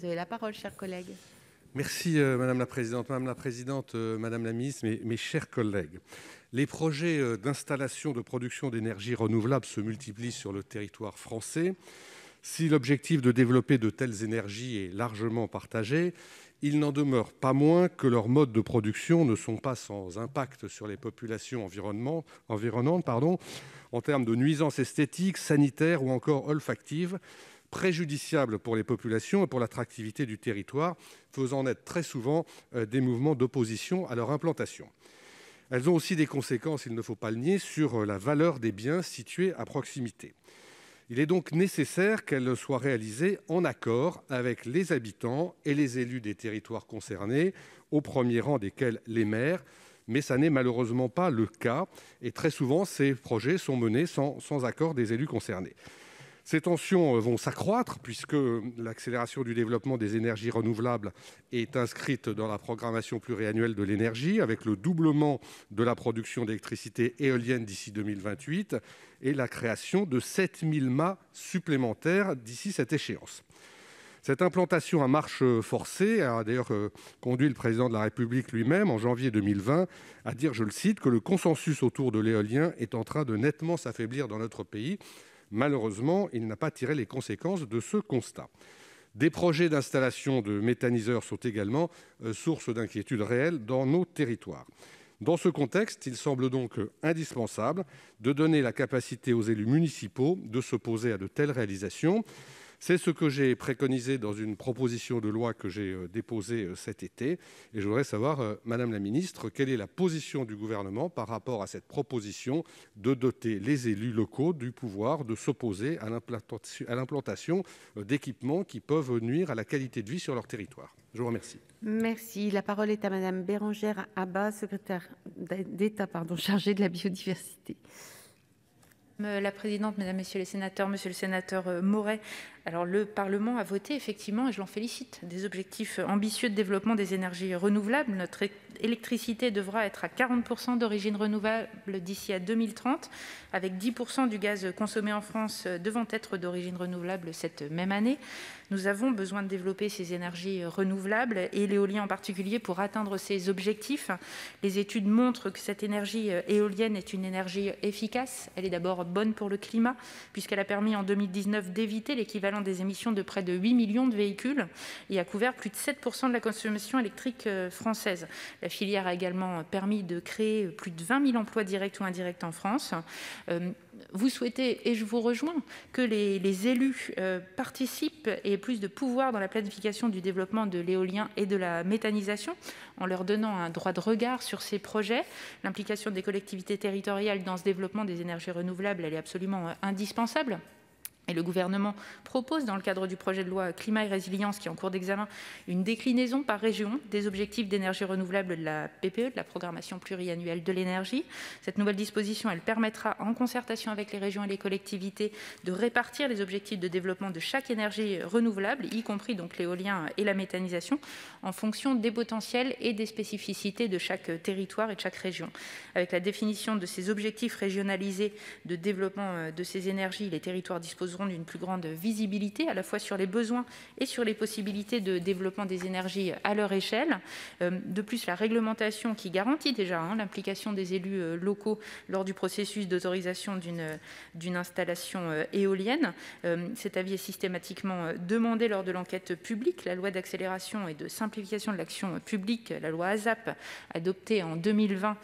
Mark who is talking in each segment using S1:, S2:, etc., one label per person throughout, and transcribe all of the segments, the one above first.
S1: Vous avez la parole, chers collègues.
S2: Merci Madame la Présidente, Madame la Ministre, mes chers collègues. Les projets d'installation de production d'énergie renouvelable se multiplient sur le territoire français. Si l'objectif de développer de telles énergies est largement partagé, il n'en demeure pas moins que leurs modes de production ne sont pas sans impact sur les populations environnantes en termes de nuisances esthétiques, sanitaires ou encore olfactives, préjudiciables pour les populations et pour l'attractivité du territoire, faisant naître très souvent des mouvements d'opposition à leur implantation. Elles ont aussi des conséquences, il ne faut pas le nier, sur la valeur des biens situés à proximité. Il est donc nécessaire qu'elles soient réalisées en accord avec les habitants et les élus des territoires concernés, au premier rang desquels les maires, mais ça n'est malheureusement pas le cas, et très souvent ces projets sont menés sans accord des élus concernés. Ces tensions vont s'accroître puisque l'accélération du développement des énergies renouvelables est inscrite dans la programmation pluriannuelle de l'énergie, avec le doublement de la production d'électricité éolienne d'ici 2028 et la création de 7000 mâts supplémentaires d'ici cette échéance. Cette implantation à marche forcée a d'ailleurs conduit le président de la République lui-même, en janvier 2020, à dire, je le cite, que le consensus autour de l'éolien est en train de nettement s'affaiblir dans notre pays. Malheureusement, il n'a pas tiré les conséquences de ce constat. Des projets d'installation de méthaniseurs sont également source d'inquiétudes réelles dans nos territoires. Dans ce contexte, il semble donc indispensable de donner la capacité aux élus municipaux de s'opposer à de telles réalisations. C'est ce que j'ai préconisé dans une proposition de loi que j'ai déposée cet été. Et je voudrais savoir, Madame la Ministre, quelle est la position du gouvernement par rapport à cette proposition de doter les élus locaux du pouvoir de s'opposer à l'implantation d'équipements qui peuvent nuire à la qualité de vie sur leur territoire. Je vous remercie.
S1: Merci. La parole est à Madame Bérangère Abba, secrétaire d'État chargée de la biodiversité.
S3: Madame la présidente, mesdames, messieurs les sénateurs, monsieur le sénateur Maurey, alors le Parlement a voté effectivement, et je l'en félicite, des objectifs ambitieux de développement des énergies renouvelables. Notre électricité devra être à 40% d'origine renouvelable d'ici à 2030, avec 10% du gaz consommé en France devant être d'origine renouvelable cette même année. Nous avons besoin de développer ces énergies renouvelables et l'éolien en particulier pour atteindre ces objectifs. Les études montrent que cette énergie éolienne est une énergie efficace. Elle est d'abord bonne pour le climat puisqu'elle a permis en 2019 d'éviter l'équivalent des émissions de près de 8 millions de véhicules et a couvert plus de 7% de la consommation électrique française. La filière a également permis de créer plus de 20 000 emplois directs ou indirects en France. Vous souhaitez, et je vous rejoins, que les élus participent et aient plus de pouvoir dans la planification du développement de l'éolien et de la méthanisation, en leur donnant un droit de regard sur ces projets. L'implication des collectivités territoriales dans ce développement des énergies renouvelables, elle est absolument indispensable. Et le gouvernement propose, dans le cadre du projet de loi Climat et Résilience, qui est en cours d'examen, une déclinaison par région des objectifs d'énergie renouvelable de la PPE, de la programmation pluriannuelle de l'énergie. Cette nouvelle disposition, elle permettra, en concertation avec les régions et les collectivités, de répartir les objectifs de développement de chaque énergie renouvelable, y compris donc l'éolien et la méthanisation, en fonction des potentiels et des spécificités de chaque territoire et de chaque région. Avec la définition de ces objectifs régionalisés de développement de ces énergies, les territoires disposeront d'une plus grande visibilité à la fois sur les besoins et sur les possibilités de développement des énergies à leur échelle. De plus, la réglementation qui garantit déjà l'implication des élus locaux lors du processus d'autorisation d'une installation éolienne. Cet avis est systématiquement demandé lors de l'enquête publique. La loi d'accélération et de simplification de l'action publique, la loi ASAP, adoptée en 2020,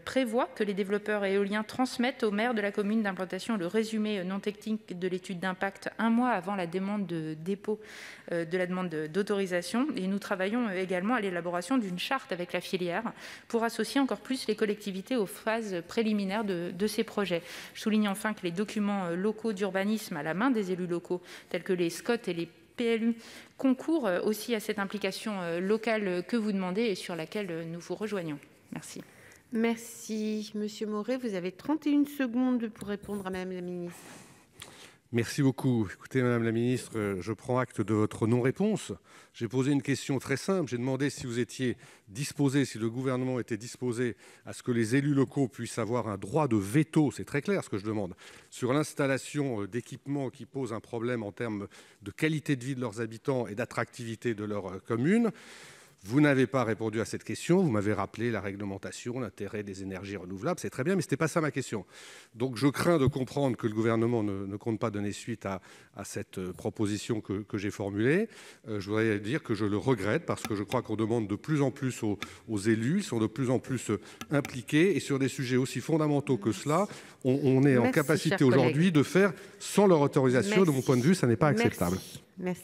S3: prévoit que les développeurs éoliens transmettent au maire de la commune d'implantation le résumé non technique de l'étude d'impact un mois avant la demande de dépôt de la demande d'autorisation. Et nous travaillons également à l'élaboration d'une charte avec la filière pour associer encore plus les collectivités aux phases préliminaires de ces projets. Je souligne enfin que les documents locaux d'urbanisme à la main des élus locaux, tels que les SCOT et les PLU, concourent aussi à cette implication locale que vous demandez et sur laquelle nous vous rejoignons. Merci.
S1: Merci. Monsieur Maurey, vous avez 31 secondes pour répondre à Madame la Ministre.
S2: Merci beaucoup. Écoutez, Madame la Ministre, je prends acte de votre non-réponse. J'ai posé une question très simple. J'ai demandé si vous étiez disposé, si le gouvernement était disposé à ce que les élus locaux puissent avoir un droit de veto, c'est très clair ce que je demande, sur l'installation d'équipements qui posent un problème en termes de qualité de vie de leurs habitants et d'attractivité de leur commune. Vous n'avez pas répondu à cette question. Vous m'avez rappelé la réglementation, l'intérêt des énergies renouvelables. C'est très bien, mais ce n'était pas ça ma question. Donc je crains de comprendre que le gouvernement ne compte pas donner suite à cette proposition que j'ai formulée. Je voudrais dire que je le regrette parce que je crois qu'on demande de plus en plus aux élus. Ils sont de plus en plus impliqués. Et sur des sujets aussi fondamentaux que cela, on est en capacité aujourd'hui de faire sans leur autorisation. De mon point de vue, ça n'est pas acceptable.
S1: Merci.